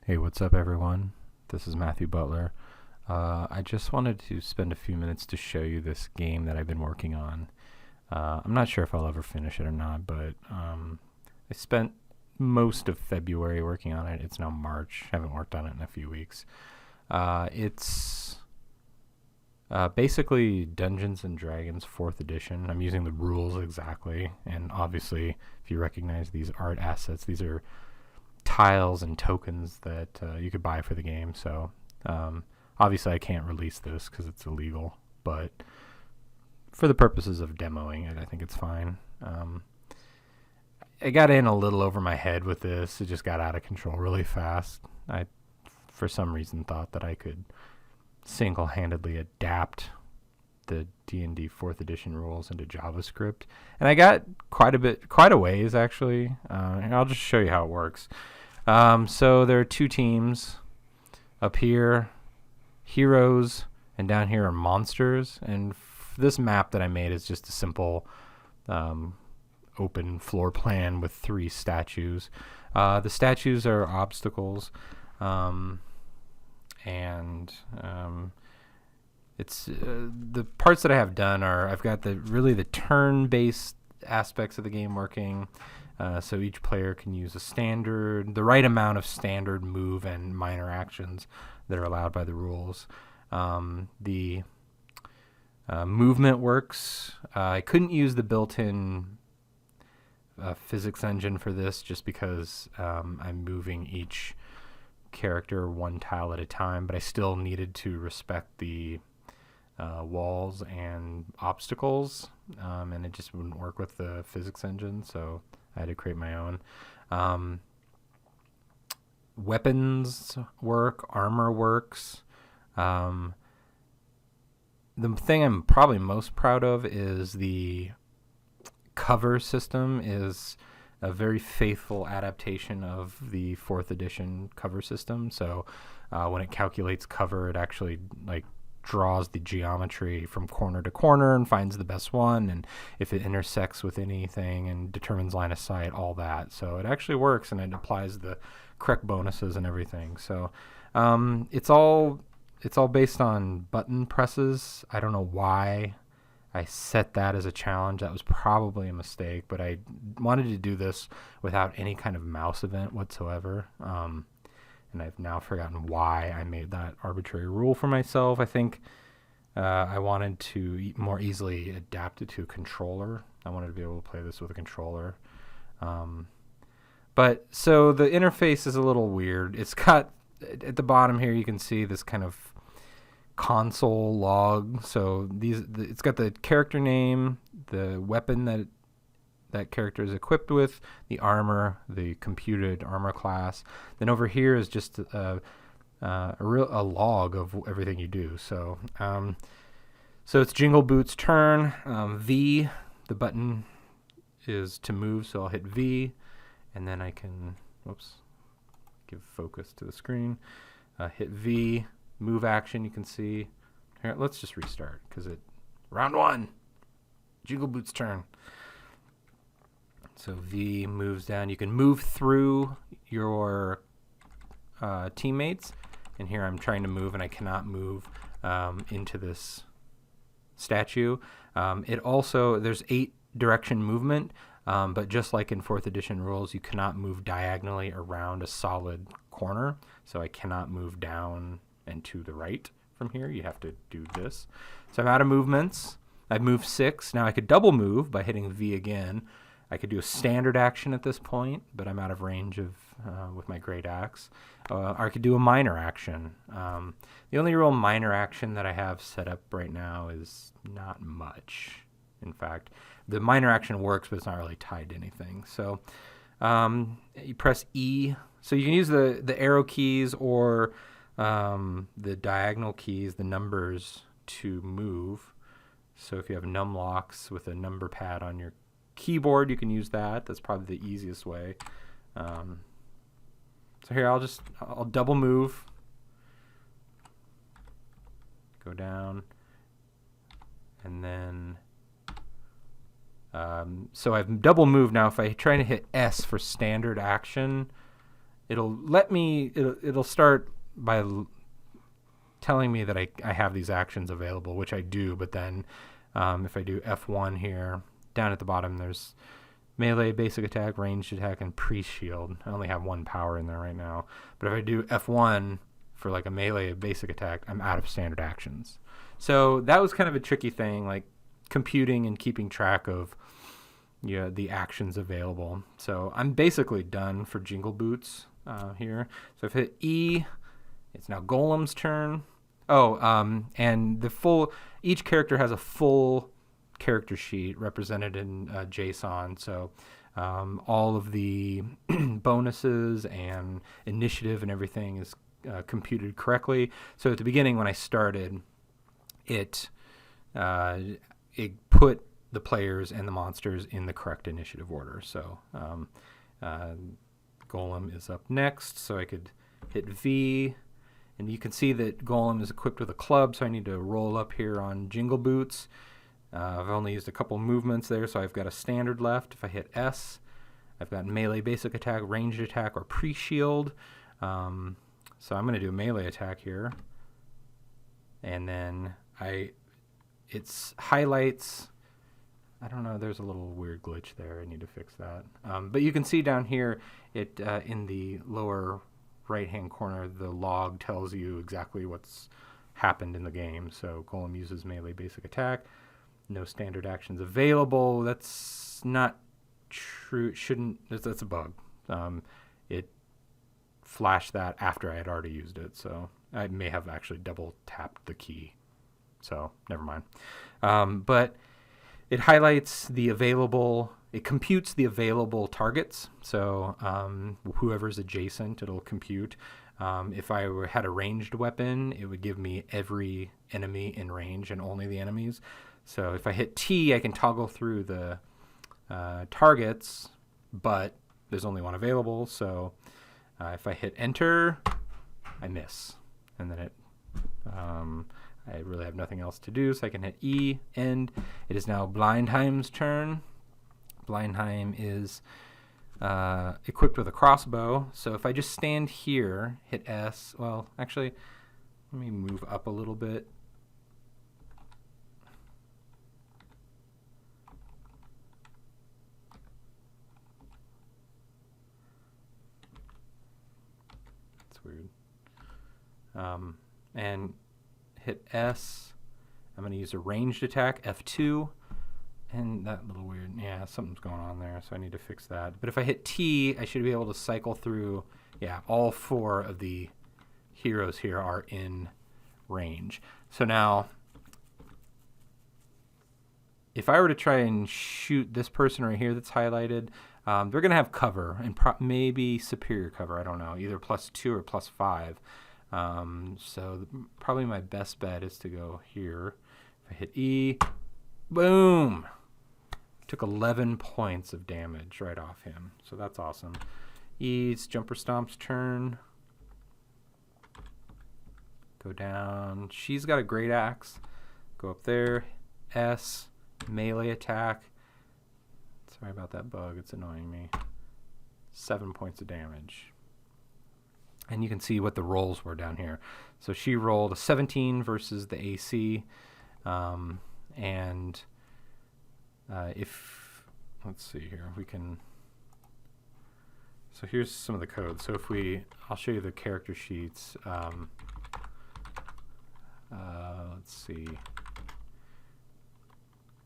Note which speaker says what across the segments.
Speaker 1: Hey, what's up, everyone? This is Matthew Butler. I just wanted to spend a few minutes to show you this game that I've been working on. I'm not sure if I'll ever finish it or not, but I spent most of February working on it. It's now March. I haven't worked on it in a few weeks. It's basically Dungeons and Dragons 4th edition. I'm using the rules exactly, and obviously, if you recognize these art assets, these are tiles and tokens that you could buy for the game. So obviously I can't release this because it's illegal, but for the purposes of demoing it, I think it's fine. I got in a little over my head with this. It just got out of control really fast. I, for some reason, thought that I could single-handedly adapt the D&D 4th edition rules into JavaScript, and I got quite a ways actually. And I'll just show you how it works. So there are two teams. Up here, heroes, and down here are monsters. And this map that I made is just a simple open floor plan with 3 statues. The statues are obstacles, and it's the parts that I have done are I've got the turn-based aspects of the game working. So each player can use the right amount of standard move and minor actions that are allowed by the rules. The movement works. I couldn't use the built-in physics engine for this just because I'm moving each character one tile at a time, but I still needed to respect the walls and obstacles, and it just wouldn't work with the physics engine, so I had to create my own. Weapons work, armor works. The thing I'm probably most proud of is the cover system is a very faithful adaptation of the 4th edition cover system. So when it calculates cover, it actually draws the geometry from corner to corner and finds the best one, and if it intersects with anything and determines line of sight, all that. So it actually works, and it applies the correct bonuses and everything. So it's all based on button presses. I don't know why I set that as a challenge. That was probably a mistake, but I wanted to do this without any kind of mouse event whatsoever. And I've now forgotten why I made that arbitrary rule for myself. I think I wanted to more easily adapt it to a controller. I wanted to be able to play this with a controller. But so the interface is a little weird. It's got, at the bottom here, you can see this kind of console log. So it's got the character name, the weapon that character is equipped with, the armor, the computed armor class. Then over here is just a log of everything you do. So it's Jingle Boot's turn. V, the button is to move, so I'll hit V, and then I can, give focus to the screen. Hit V, move action. You can see here. Let's just restart because round 1, Jingle Boot's turn. So V moves down. You can move through your teammates. And here I'm trying to move, and I cannot move into this statue. There's 8 direction movement, but just like in 4th edition rules, you cannot move diagonally around a solid corner. So I cannot move down and to the right from here. You have to do this. So I'm out of movements. I've moved 6. Now I could double move by hitting V again. I could do a standard action at this point, but I'm out of range with my great axe. Or I could do a minor action. The only real minor action that I have set up right now is not much. In fact, the minor action works, but it's not really tied to anything. So you press E. So you can use the arrow keys or the diagonal keys, the numbers, to move. So if you have num locks with a number pad on your keyboard, you can use that. That's probably the easiest way. So here I'll double move, go down, and then so I've double moved now. If I try to hit S for standard action, it'll start by telling me that I have these actions available, which I do, but then if I do F1 here, down at the bottom there's melee, basic attack, ranged attack, and pre-shield. I only have one power in there right now, but if I do F1 for like a melee basic attack, I'm out of standard actions. So that was kind of a tricky thing, like computing and keeping track of the actions available. So I'm basically done for Jingle Boots here. So if I hit E, it's now Golem's turn. And each character has a full character sheet represented in JSON. So all of the bonuses and initiative and everything is computed correctly. So at the beginning when I started, it put the players and the monsters in the correct initiative order. So Golem is up next, so I could hit V, and you can see that Golem is equipped with a club, so I need to roll up here on Jingle Boots. I've only used a couple movements there, so I've got a standard left. If I hit S, I've got melee basic attack, ranged attack, or pre-shield. So I'm going to do a melee attack here. And then it highlights, I don't know, there's a little weird glitch there. I need to fix that. But you can see down here, in the lower right-hand corner, the log tells you exactly what's happened in the game. So Golem uses melee basic attack. No standard actions available. That's not true. That's a bug. It flashed that after I had already used it. So I may have actually double tapped the key. So never mind. But it highlights it computes the available targets. So whoever's adjacent, it'll compute. If I had a ranged weapon, it would give me every enemy in range and only the enemies. So if I hit T, I can toggle through the targets, but there's only one available. So if I hit Enter, I miss. And then I really have nothing else to do, so I can hit E, end. It is now Blindheim's turn. Blindheim is equipped with a crossbow. So if I just stand here, hit S, well, actually, let me move up a little bit. That's weird. And hit S. I'm going to use a ranged attack, F2. And that little weird, yeah, something's going on there, so I need to fix that. But if I hit T, I should be able to cycle through, all four of the heroes here are in range. So now, if I were to try and shoot this person right here that's highlighted, they're going to have cover, and maybe superior cover, I don't know, either +2 or +5. So probably my best bet is to go here. If I hit E, boom! Took 11 points of damage right off him. So that's awesome. E's Jumper Stomp's turn. Go down. She's got a great axe. Go up there. S, melee attack. Sorry about that bug. It's annoying me. 7 points of damage. And you can see what the rolls were down here. So she rolled a 17 versus the AC. Let's see here, so here's some of the code. So I'll show you the character sheets. Let's see,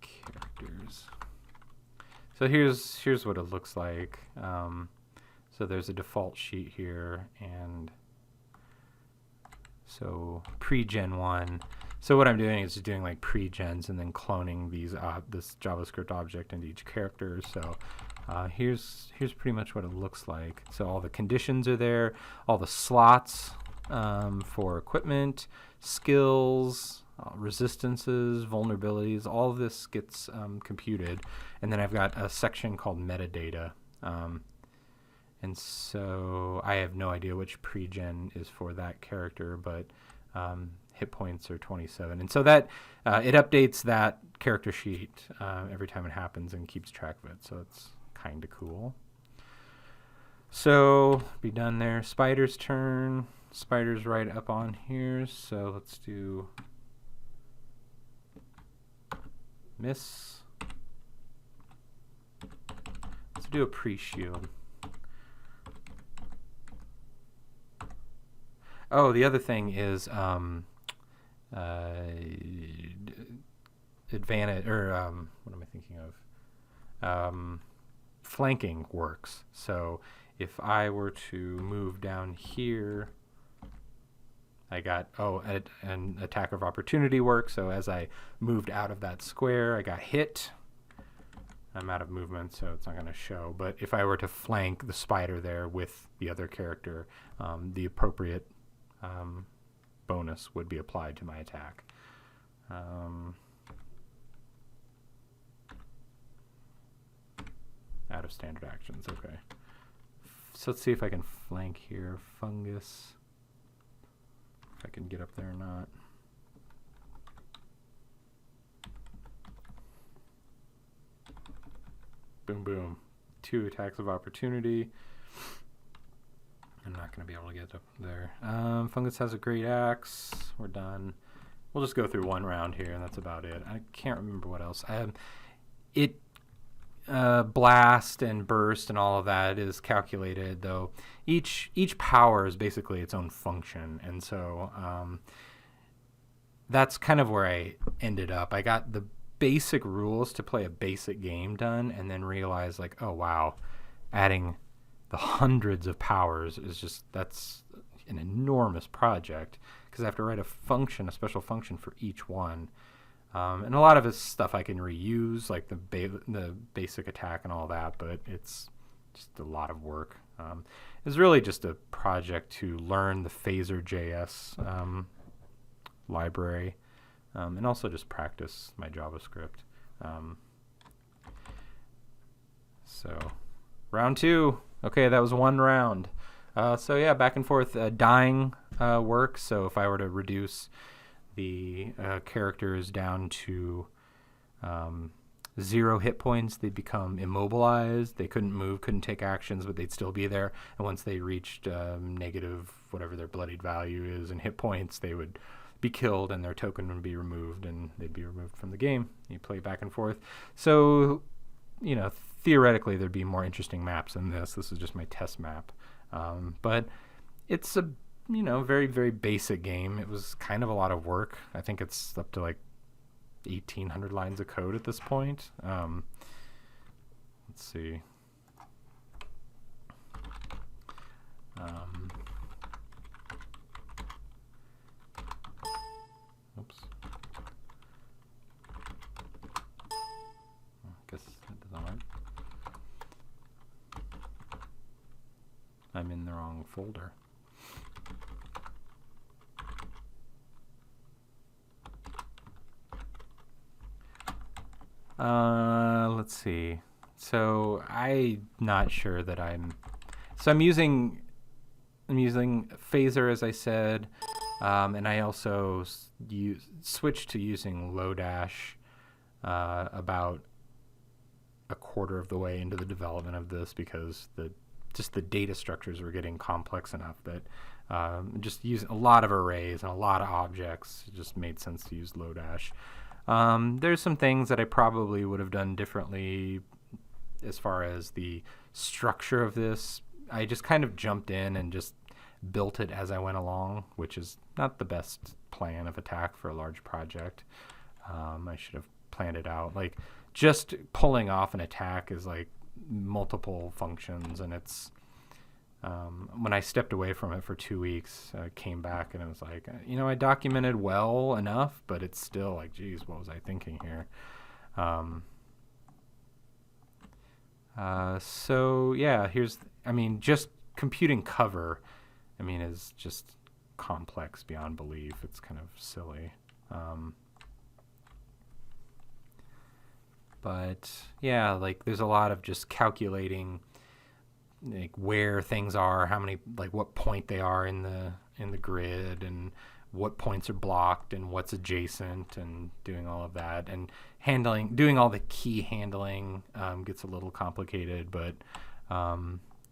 Speaker 1: characters. So here's what it looks like. So there's a default sheet here, and so pre-gen 1. So what I'm doing is just doing like pre-gens and then cloning this JavaScript object into each character. So here's pretty much what it looks like. So all the conditions are there, all the slots for equipment, skills, resistances, vulnerabilities, all of this gets computed. And then I've got a section called metadata. And so I have no idea which pre-gen is for that character, but hit points are 27. And so that it updates that character sheet every time it happens and keeps track of it. So it's kind of cool. So be done there. Spider's turn. Spider's right up on here, so let's do miss. Let's do a pre-shield. Oh, the other thing is advantage, or what am I thinking of? Flanking works. So if I were to move down here, I got, an attack of opportunity work. So as I moved out of that square, I got hit. I'm out of movement, so it's not going to show. But if I were to flank the spider there with the other character, the appropriate bonus would be applied to my attack. Out of standard actions, okay. So let's see if I can flank here. Fungus. If I can get up there or not. Boom, boom. 2 attacks of opportunity. I'm not going to be able to get up there. Fungus has a great axe. We're done. We'll just go through one round here, and that's about it. I can't remember what else. Blast and burst and all of that is calculated, though each power is basically its own function, and so that's kind of where I ended up. I got the basic rules to play a basic game done, and then realized, like, oh wow, adding the hundreds of powers is just, that's an enormous project, because I have to write a special function for each one. And a lot of it's stuff I can reuse, like the basic attack and all that, but it's just a lot of work. It's really just a project to learn the PhaserJS library, and also just practice my JavaScript. So round 2. Okay, that was one round. So yeah, back and forth. Dying works. So if I were to reduce the characters down to 0 hit points, they'd become immobilized. They couldn't move, couldn't take actions, but they'd still be there. And once they reached negative, whatever their bloodied value is in hit points, they would be killed and their token would be removed and they'd be removed from the game. You play back and forth. So, you know, theoretically there'd be more interesting maps than this. This is just my test map. But it's a, you know, very, very basic game. It was kind of a lot of work. I think it's up to like 1,800 lines of code at this point. Let's see. Oops. I guess that doesn't work. I'm in the wrong folder. Let's see. So I'm not sure that I'm using Phaser, as I said, and I also switched to using Lodash about a quarter of the way into the development of this, because the data structures were getting complex enough that just using a lot of arrays and a lot of objects, it just made sense to use Lodash. There's some things that I probably would have done differently as far as the structure of this. I just kind of jumped in and just built it as I went along, which is not the best plan of attack for a large project. I should have planned it out. Like, just pulling off an attack is like multiple functions, and it's when I stepped away from it for 2 weeks, I came back and it was like, you know, I documented well enough, but it's still like, geez, what was I thinking here? So yeah, just computing cover, is just complex beyond belief. It's kind of silly. But yeah, like there's a lot of just calculating like where things are, how many, like what point they are in the grid, and what points are blocked and what's adjacent, and doing all of that, and doing all the key handling gets a little complicated, but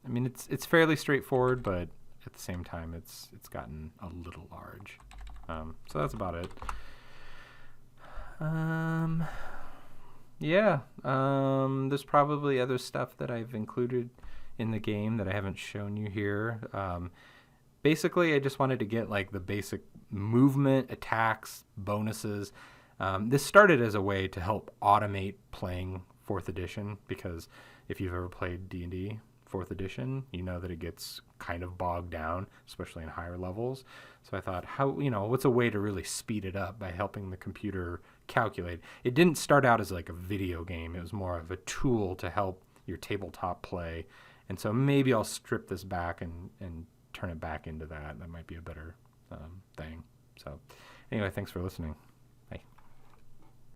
Speaker 1: I mean, it's fairly straightforward, but at the same time, it's gotten a little large. So that's about it. Yeah. There's probably other stuff that I've included in the game that I haven't shown you here. Basically, I just wanted to get like the basic movement, attacks, bonuses. This started as a way to help automate playing 4th edition, because if you've ever played D&D 4th edition, you know that it gets kind of bogged down, especially in higher levels. So I thought, what's a way to really speed it up by helping the computer calculate? It didn't start out as like a video game. It was more of a tool to help your tabletop play. And so maybe I'll strip this back and turn it back into that. That might be a better thing. So anyway, thanks for listening.